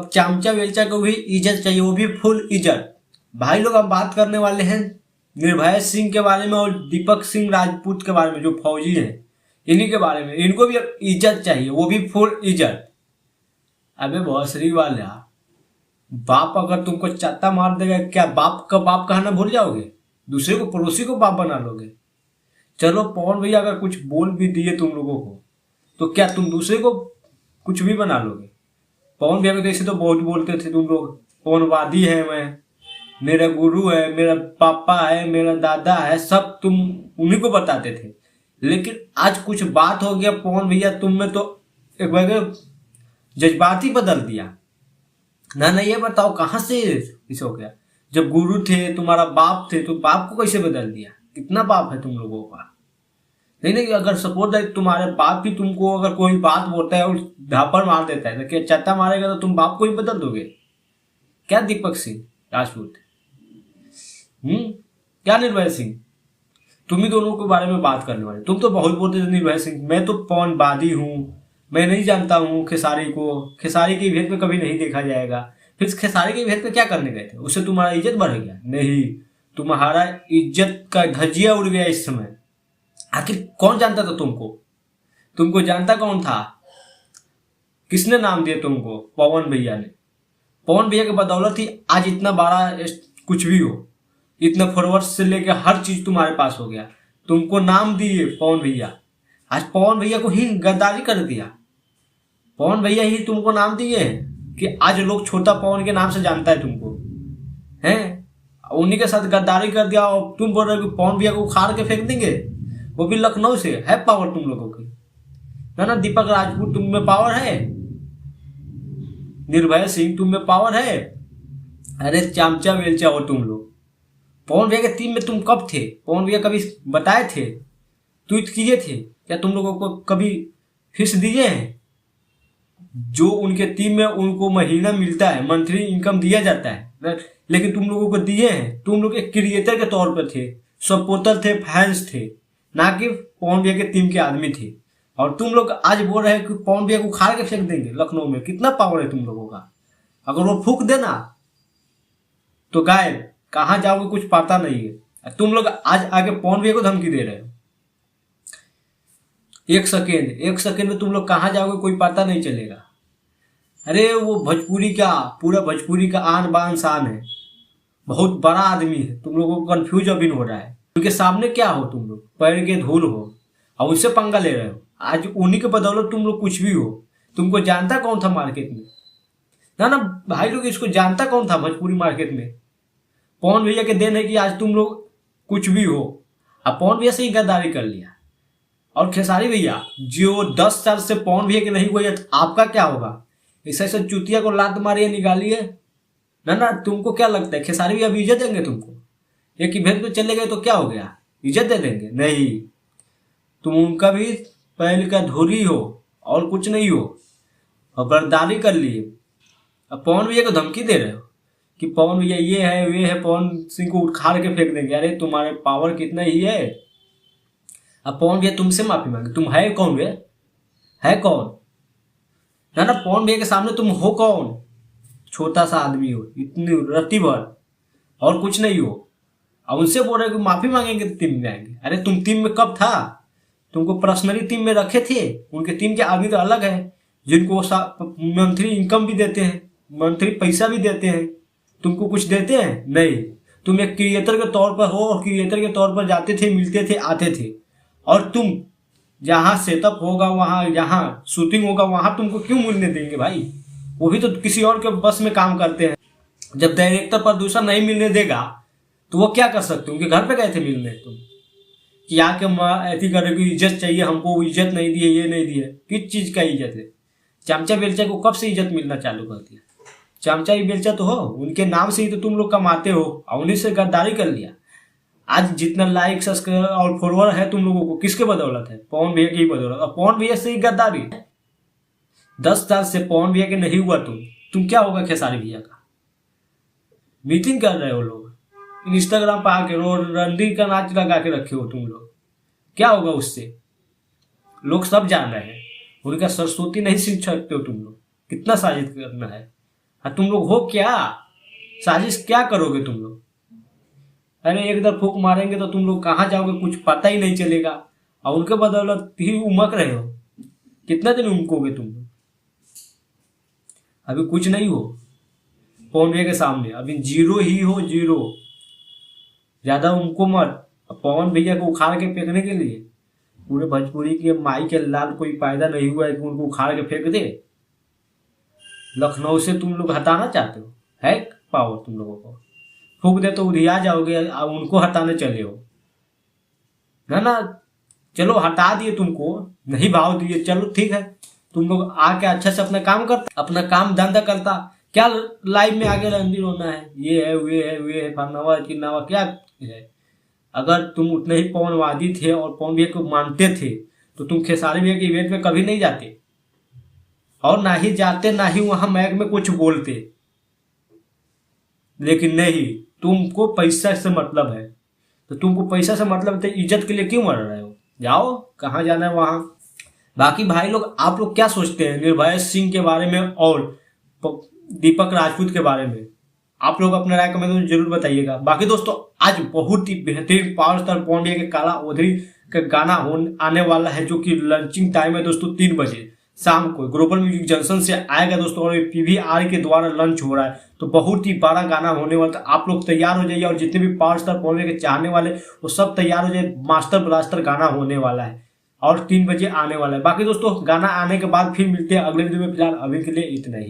और चामचा बेलचा को भी इज्जत चाहिए, वो भी फुल इज्जत। भाई लोग हम बात करने वाले हैं निर्भय सिंह के बारे में और दीपक सिंह राजपूत के बारे में, जो फौजी हैं इन्हीं के बारे में। इनको भी इज्जत चाहिए, वो भी फुल इज्जत। अबे भोसड़ी वाले, बाप अगर तुमको चाटा मार देगा, क्या बाप का बाप कहना भूल जाओगे? दूसरे को, पड़ोसी को बाप बना लोगे? चलो पवन भैया अगर कुछ बोल भी दिए तुम लोगों को, तो क्या तुम दूसरे को कुछ भी बना लोगे? पवन भैया को ऐसे तो बहुत बोलते थे तुम लोग, पवनवादी है मैं, मेरा गुरु है, मेरा पापा है, मेरा दादा है, सब तुम उन्हीं को बताते थे। लेकिन आज कुछ बात हो गया पवन भैया, तुम में तो एक बार जज्बात ही बदल दिया ना। ये बताओ कहाँ से इसे हो गया? जब गुरु थे, तुम्हारा बाप थे, तो बाप को कैसे बदल दिया? कितना बाप है तुम लोगों का? नहीं, अगर सपोज दैट तुम्हारे बाप ही तुमको अगर कोई बात बोलता है और झापड़ मार देता है, तो क्या चट्टा मारेगा तो तुम बाप को ही बदल दोगे क्या? दीपक सिंह राजपूत, क्या निर्भय सिंह, तुम ही दोनों के बारे में बात करने वाले। तुम तो बहुत बोलते थे निर्भय सिंह, मैं तो पवनवादी हूँ, मैं नहीं जानता हूँ खेसारी को, खेसारी के भेद में कभी नहीं देखा जाएगा। फिर खेसारी के भेद में क्या करने गए थे? उससे तुम्हारा इज्जत बढ़ गया? नहीं, तुम्हारा इज्जत का धजिया उड़ गया इस समय। आखिर कौन जानता था तुमको जानता कौन था? किसने नाम दिया तुमको? पवन भैया ने। पवन भैया की बदौलत ही आज इतना बड़ा कुछ भी हो, इतना फॉलोअर्स से लेकर हर चीज तुम्हारे पास हो गया। तुमको नाम दिए पवन भैया, आज पवन भैया को ही गद्दारी कर दिया। पवन भैया ही तुमको नाम दिए कि आज लोग छोटा पवन के नाम से जानता है तुमको, हैं? उन्हीं के साथ गद्दारी कर दिया और तुम बोल रहे हो कि पवन भैया को उखाड़ के फेंक देंगे, वो भी लखनऊ से। है पावर तुम लोगों की ना? दीपक राजपूत तुम में पावर है, निर्भय सिंह तुम में पावर है। अरे चामचा बेलचा हो तुम लोग। पवन भैया के टीम में तुम कब थे? पवन भैया कभी बताए थे, ट्वीट किए थे क्या? तुम लोगों को कभी फीस दिए हैं? जो उनके टीम में उनको महीना मिलता है, मंथली इनकम दिया जाता है, लेकिन तुम लोगों को दिए हैं? तुम लोग एक क्रिएटर के तौर पर थे, सपोर्टर थे, फैंस थे, ना कि पवन भैया के टीम के आदमी थे। और तुम लोग आज बोल रहे हैं कि पवन भैया को उखाड़ के फेंक देंगे लखनऊ में। कितना पावर है तुम लोगों का? अगर वो फूंक देना तो गायब, कहाँ जाओगे कुछ पता नहीं है। तुम लोग आज आगे पवन भैया को धमकी दे रहे हो। एक सेकेंड में तुम लोग कहाँ जाओगे कोई पता नहीं चलेगा। अरे वो भोजपुरी का, पूरा भोजपुरी का आन बान शान है, बहुत बड़ा आदमी है। तुम लोगों को कंफ्यूज अभी हो रहा है, उनके सामने क्या हो तुम लोग? पैर के धूल हो और उससे पंगा ले रहे हो। आज उन्हीं के बदौलत तुम लोग कुछ भी हो। तुमको जानता कौन था मार्केट में? ना भाई लोग, इसको जानता कौन था भोजपुरी मार्केट में? पवन भैया के देन है कि आज तुम लोग कुछ भी हो। अब पवन भैया से ही गद्दारी कर लिया। और खेसारी भैया जो 10 साल से पवन भैया के नहीं हुए, आपका क्या होगा? ऐसे चुतिया को लात मारिए, निकालिए ना। तुमको क्या लगता है खेसारी भैया अभी इज्जत देंगे तुमको? एक ही भेद में चले गए तो क्या हो गया? इज्जत दे देंगे? नहीं, तुम उनका भी पहले का धोरी हो और कुछ नहीं हो, और गद्दारी कर लिए। अब पवन भैया को धमकी दे रहे हो कि पवन भैया ये है वे है, पवन सिंह को उखाड़ के फेंक देंगे। अरे तुम्हारे पावर कितना ही है? अब पवन भैया तुमसे माफी मांगे, तुम है कौन वे? है कौन? ना पवन भैया के सामने तुम हो कौन? छोटा सा आदमी हो, इतनी रत्ती भर और कुछ नहीं हो। अब उनसे बोल रहे कि माफी मांगेंगे तो टीम में आएंगे। अरे तुम टीम में कब था? तुमको पर्सनली टीम में रखे थे? उनके टीम के आदमी तो अलग है, जिनको मंथली इनकम भी देते हैं, मंथली पैसा भी देते हैं। तुमको कुछ देते हैं? नहीं। तुम एक क्रिएटर के तौर पर हो और क्रिएटर के तौर पर जाते थे, मिलते थे, आते थे। और तुम जहाँ सेटअप होगा, वहाँ जहाँ शूटिंग होगा, वहाँ तुमको क्यों मिलने देंगे भाई? वो भी तो किसी और के बस में काम करते हैं। जब डायरेक्टर प्रदूषण नहीं मिलने देगा तो वो क्या कर सकते? उनके घर पे गए थे मिलने तुम कि आके ऐसी करे कि इज्जत चाहिए हमको, इज्जत नहीं दिए, ये नहीं दिए। किस चीज का इज्जत है? चामचा बेलचा को कब से इज्जत मिलना चालू कर दिया? चामचा ही बेलचा तो हो, उनके नाम से ही तो तुम लोग कमाते हो, और उन्हीं से गद्दारी कर लिया। आज जितना लाइक, सब्सक्राइबर और फॉलोअर है तुम लोगों को, किसके बदौलत है? पवन भैया की ही बदौलत। और पवन भैया से ही गद्दारी। 10 साल से पवन भैया के नहीं हुआ तुम क्या होगा खेसारी भैया का? मीटिंग कर रहे हो लोग, इंस्टाग्राम पर आके रणदीप का नाच लगा के रखे हो तुम लोग। क्या होगा उससे? लोग सब जान रहे हैं। उनका सरस्वती नहीं सीख सकते हो तुम लोग। कितना साजिद करना है? हाँ, तुम लोग हो क्या? साजिश क्या करोगे तुम लोग? अरे एक इधर फूक मारेंगे तो तुम लोग कहाँ जाओगे कुछ पता ही नहीं चलेगा, और उनके बदौलत ही उमक रहे हो। कितना दिन उमकोगे तुम लोग? अभी कुछ नहीं हो पवन भैया के सामने, अभी जीरो ही हो, जीरो। ज्यादा उनको मत। अब पवन भैया को उखाड़ के फेंकने के लिए पूरे भोजपुरी के माई के लाल कोई पैदा नहीं हुआ है कि उनको उखाड़ के फेंक दे। लखनऊ से तुम लोग हटाना चाहते हो, है पावर तुम लोगों को? फूक दे तो उधिया जाओगे, अब उनको हटाने चले हो ना ना। चलो हटा दिए तुमको, नहीं भाव दिए, चलो ठीक है। तुम लोग आके अच्छा से अपना काम करता, अपना काम धंधा करता। क्या लाइफ में आगे रणधीर होना है? ये है वे है फरनावा चिन्नावा क्या है? अगर तुम उतने ही पवनवादी थे और पवन भैया को मानते थे तो तुम खेसारी भैया के इवेंट में कभी नहीं जाते, और ना ही जाते ना ही वहां मैक में कुछ बोलते। लेकिन नहीं, तुमको पैसा से मतलब है, तो तुमको पैसा से मतलब है तो इज्जत के लिए क्यों मर रहे हो? जाओ, कहाँ जाना है वहां। बाकी भाई लोग, आप लोग क्या सोचते हैं निर्भय सिंह के बारे में और दीपक राजपूत के बारे में? आप लोग अपना राय कमेंट में जरूर बताइएगा। बाकी दोस्तों, आज बहुत ही बेहतरीन पावर स्टार पवन भैया के काला ओधरी का गाना आने वाला है, जो कि लंचिंग टाइम है दोस्तों 3 बजे शाम को ग्लोबल म्यूजिक जंक्शन से आएगा दोस्तों, और पीवीआर के द्वारा लंच हो रहा है। तो बहुत ही बड़ा गाना होने वाला है, आप लोग तैयार हो जाइए, और जितने भी पावर स्टार पवन भैया के चाहने वाले वो सब तैयार हो जाए। मास्टर ब्लास्टर गाना होने वाला है और 3 बजे आने वाला है। बाकी दोस्तों, गाना आने के बाद फिर मिलते हैं अगले वीडियो में। फिलहाल अभी के लिए इतना ही।